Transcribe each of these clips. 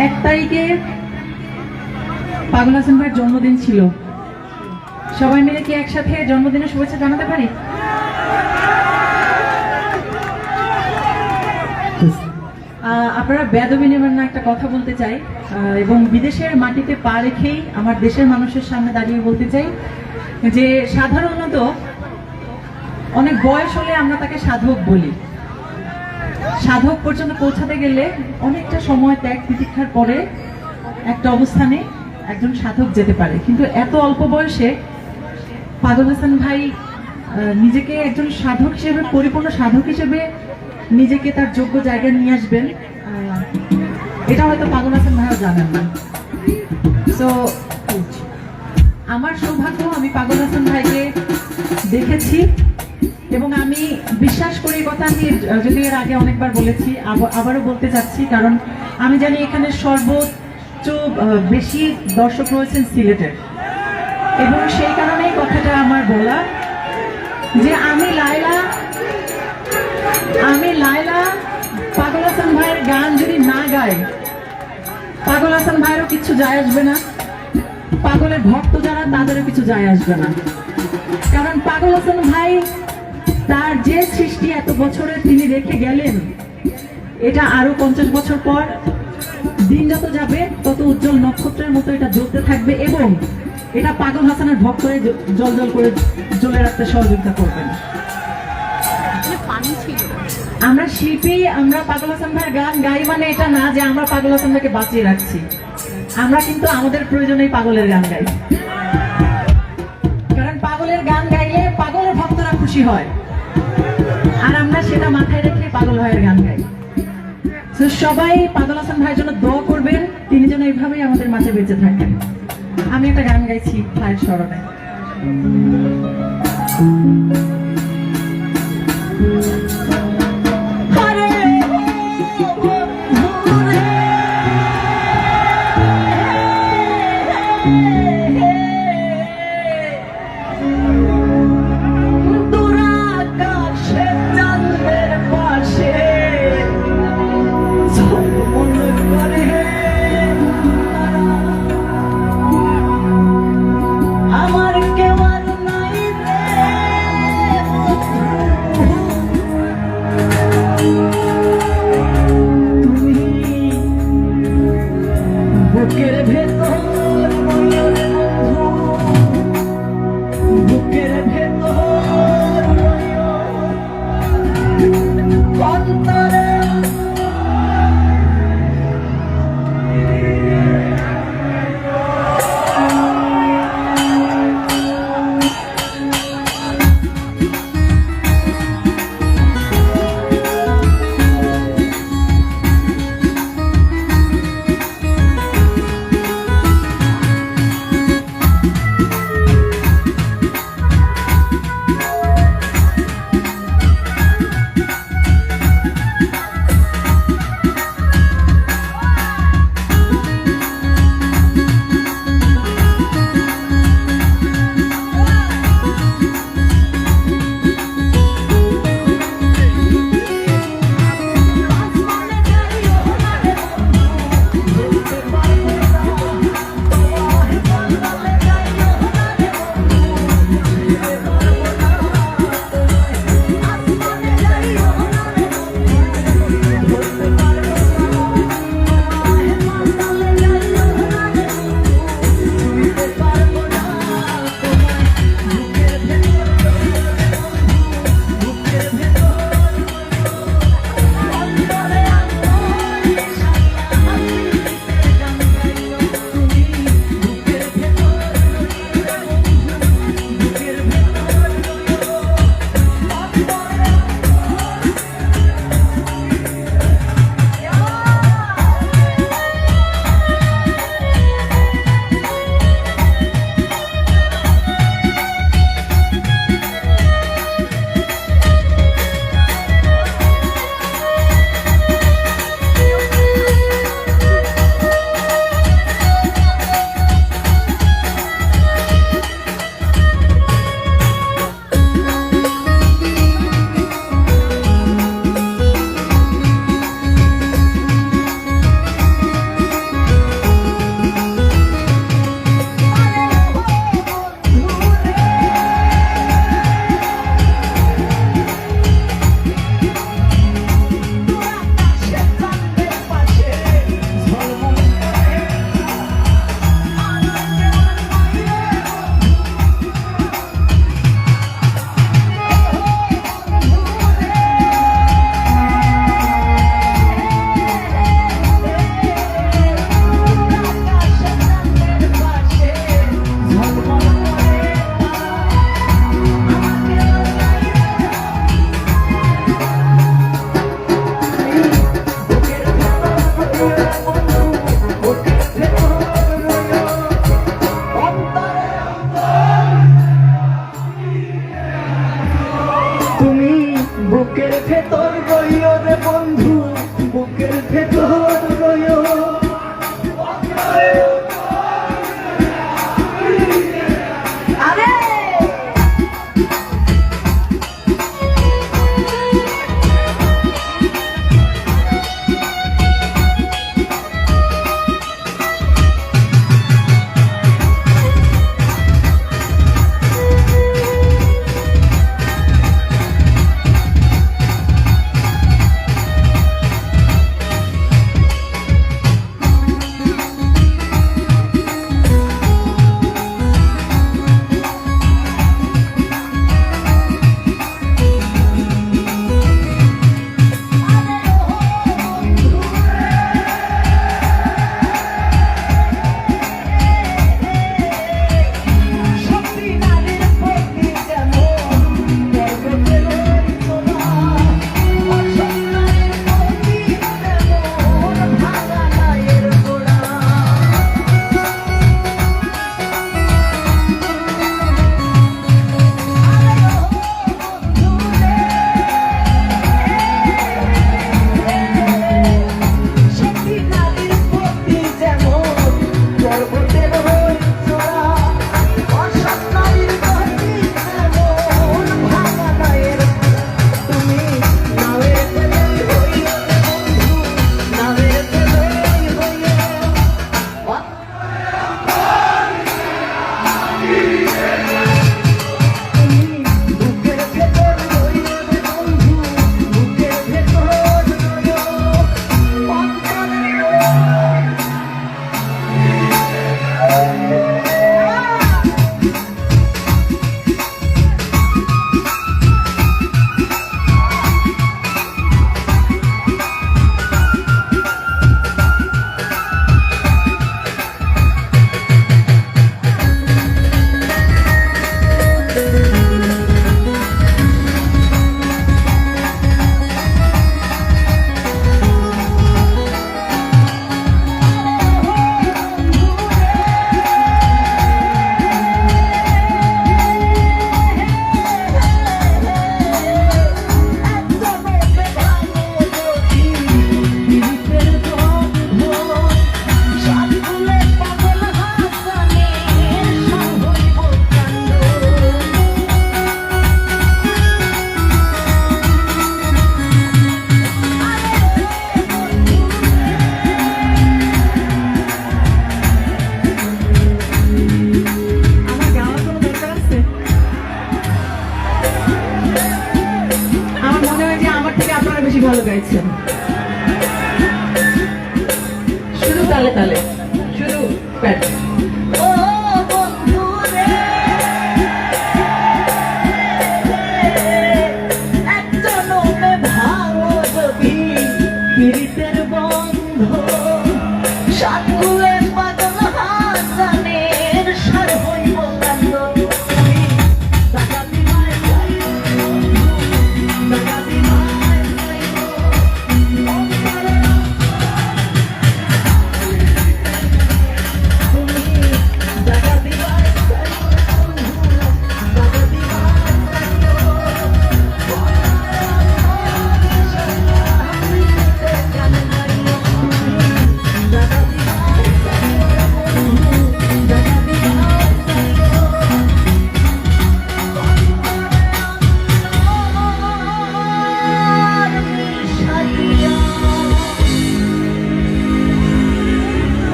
1 তারিখে পাগল হাসান ভাইয়ের জন্মদিন ছিল। সবাই মিলে কি একসাথে জন্মদিনের শুভেচ্ছা জানাতে পারি? আপনারা বেয়াদবি নেবেন না, একটা কথা বলতে চাই এবং বিদেশের মাটিতে পা রেখেই আমার দেশের মানুষের সামনে দাঁড়িয়ে বলতে চাই যে সাধারণত অনেক বয়স হলে আমরা তাকে সাধক বলি। সাধক পর্যন্ত পৌঁছাতে গেলে অনেকটা সময় ত্যাগ তিতিক্ষার পরে একটা অবস্থানে একজন সাধক যেতে পারে, কিন্তু এত অল্প বয়সে পাগল হাসান ভাই নিজেকে একজন সাধক হিসেবে, পরিপূর্ণ সাধক হিসেবে নিজেকে তার যোগ্য জায়গায় নিয়ে আসবেন, এটা হয়তো পাগল হাসান ভাইও জানেন না। তো আমার সৌভাগ্য, আমি পাগল হাসান ভাইকে দেখেছি এবং আমি বিশ্বাস করি, কথা আমি যদি এর আগে অনেকবার বলেছি, আবারও বলতে চাচ্ছি, কারণ আমি জানি এখানে সর্বোচ্চ বেশি দর্শক রয়েছেন সিলেটের, এবং সেই কারণেই কথাটা আমার বলা যে আমি লায়লা পাগল হাসান ভাইয়ের গান যদি না গাই, পাগল হাসান ভাইয়েরও কিছু যায় আসবে না, পাগলের ভক্ত যারা তাদেরও কিছু যায় আসবে না। কারণ পাগল হাসান ভাই তার যে সৃষ্টি এত বছরে তিনি রেখে গেলেন, এটা আরো 50 বছর পর দিন যত যাবে তত উজ্জ্বল নক্ষত্রের মতো এটা জ্বলতে থাকবে, এবং এটা পাগল হাসানের ভক্তরে জল জল করে জ্বলে রাখতে সহযোগিতা করবেন। আমরা শিল্পী, আমরা পাগল হাসান ভাইয়ের গান গাই মানে এটা না যে আমরা পাগল হাসান ভাইকে বাঁচিয়ে রাখছি, আমরা কিন্তু আমাদের প্রয়োজনেই পাগলের গান গাই। কারণ পাগলের গান গাইলে পাগলের ভক্তরা খুশি হয়, আর আমরা সেটা মাথায় রেখে পাগল ভাইয়ের গান গাই। তো সবাই পাগল হাসান ভাইয়ের জন্য দোয়া করবেন, তিনি যেন এইভাবেই আমাদের মাঝে বেঁচে থাকেন। আমি একটা গান গাইছি ভাইয়ের স্মরণে। গাইছেন শুধু তালে তালে, শুধু প্যাট। ও বন্ধু রে, এক জনমে ভালো যদি পীড়িতের বন্ধ, সাতকুলে পাগল হাসানের সার হইব কান্দ। ডাকাতি মায় যাইব, ডাকাতি মায় যাইব, অন্তরে তুমি ডাকাতি মায় যাইব, ডাকাতি মায়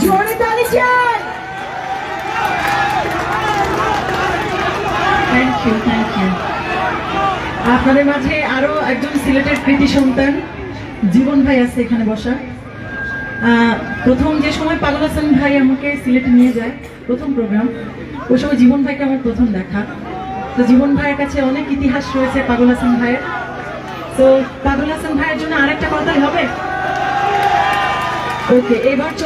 জোরে তালি চাই। Thank you, thank you. আপনাদের মাঝে আরো একজন সিলেটের কৃতি সন্তান জীবন ভাই আছে এখানে বসা। প্রথম যে সময় পাগল হাসান ভাই আমাকে সিলেটে নিয়ে যায়, প্রথম প্রোগ্রাম, ওই সময় জীবন ভাইকে আমার প্রথম দেখা। তো জীবন ভাইয়ের কাছে অনেক ইতিহাস রয়েছে পাগল হাসান ভাইয়ের। তো পাগল হাসান ভাইয়ের জন্য আরেকটা কথাই হবে। ওকে, এবার